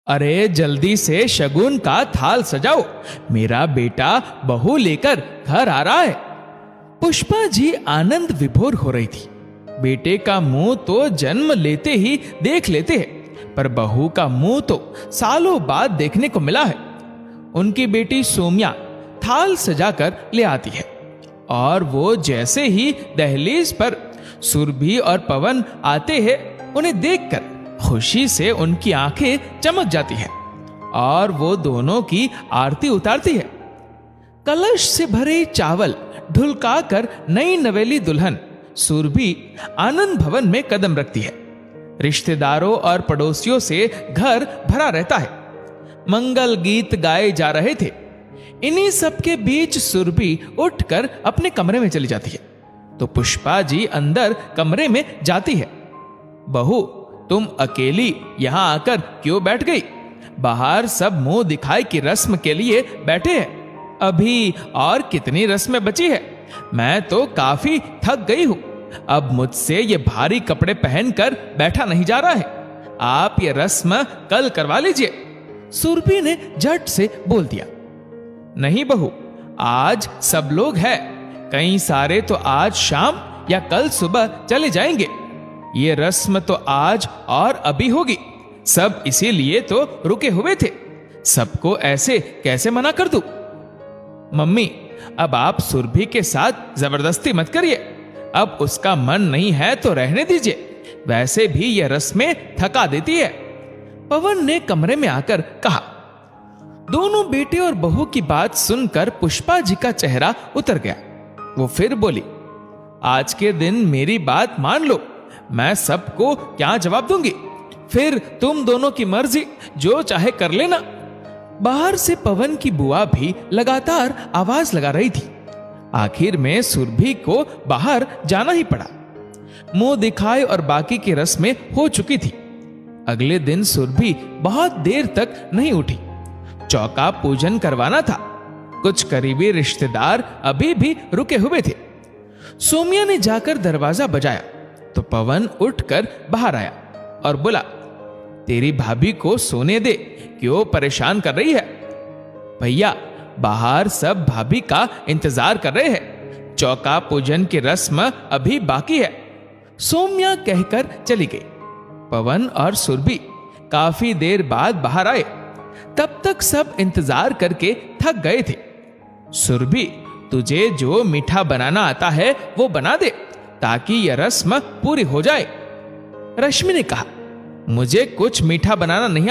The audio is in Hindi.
अरे जल्दी से शगुन का थाल सजाओ, मेरा बेटा बहू लेकर घर आ रहा है। पुष्पा जी आनंद विभोर हो रही थी। बेटे का मुंह तो जन्म लेते ही देख लेते हैं, पर बहू का मुंह तो सालों बाद देखने को मिला है। उनकी बेटी सोम्या थाल सजाकर ले आती है और वो जैसे ही दहलीज पर सुरभि और पवन आते हैं, उन्हें देखकर खुशी से उनकी आंखें चमक जाती है और वो दोनों की आरती उतारती है। कलश से भरे चावल ढुलका कर नई नवेली दुल्हन सुरभि आनंद भवन में कदम रखती है। रिश्तेदारों और पड़ोसियों से घर भरा रहता है। मंगल गीत गाए जा रहे थे। इन्हीं सबके बीच सुरभि उठकर अपने कमरे में चली जाती है तो पुष्पा जी अंदर कमरे में जाती है। बहू, तुम अकेली यहां आकर क्यों बैठ गई? बाहर सब मुंह दिखाई की रस्म के लिए बैठे हैं। अभी और कितनी रस्में बची है? मैं तो काफी थक गई हूं। अब मुझसे ये भारी कपड़े पहनकर बैठा नहीं जा रहा है। आप ये रस्म कल करवा लीजिए। सुरभि ने झट से बोल दिया। नहीं बहू, आज सब लोग हैं। कई सारे तो आज शाम या कल सुबह चले जाएंगे। ये रस्म तो आज और अभी होगी। सब इसीलिए तो रुके हुए थे। सबको ऐसे कैसे मना कर दूं? मम्मी, अब आप सुरभि के साथ जबरदस्ती मत करिए। अब उसका मन नहीं है तो रहने दीजिए। वैसे भी यह रस्में थका देती है। पवन ने कमरे में आकर कहा। दोनों बेटे और बहू की बात सुनकर पुष्पा जी का चेहरा उतर गया। वो फिर बोली, आज के दिन मेरी बात मान लो। मैं सबको क्या जवाब दूंगी? फिर तुम दोनों की मर्जी, जो चाहे कर लेना। बाहर से पवन की बुआ भी लगातार आवाज लगा रही थी। आखिर में सुरभि को बाहर जाना ही पड़ा। मुंह दिखाए और बाकी की रस्में हो चुकी थी। अगले दिन सुरभि बहुत देर तक नहीं उठी। चौका पूजन करवाना था। कुछ करीबी रिश्तेदार अभी भी रुके हुए थे। सोमिया ने जाकर दरवाजा बजाया तो पवन उठकर बाहर आया और बोला, तेरी भाभी को सोने दे, क्यों परेशान कर रही है? भैया, बाहर सब भाभी का इंतजार कर रहे हैं। चौका पूजन की रस्म अभी बाकी है। सोम्या कहकर चली गई। पवन और सुरभि काफी देर बाद बाहर आए। तब तक सब इंतजार करके थक गए थे। सुरभि, तुझे जो मीठा बनाना आता है वो बना दे, ताकि यह रस्म पूरी हो जाए। रश्मि ने कहा, मुझे कुछ मीठा बनाना नहीं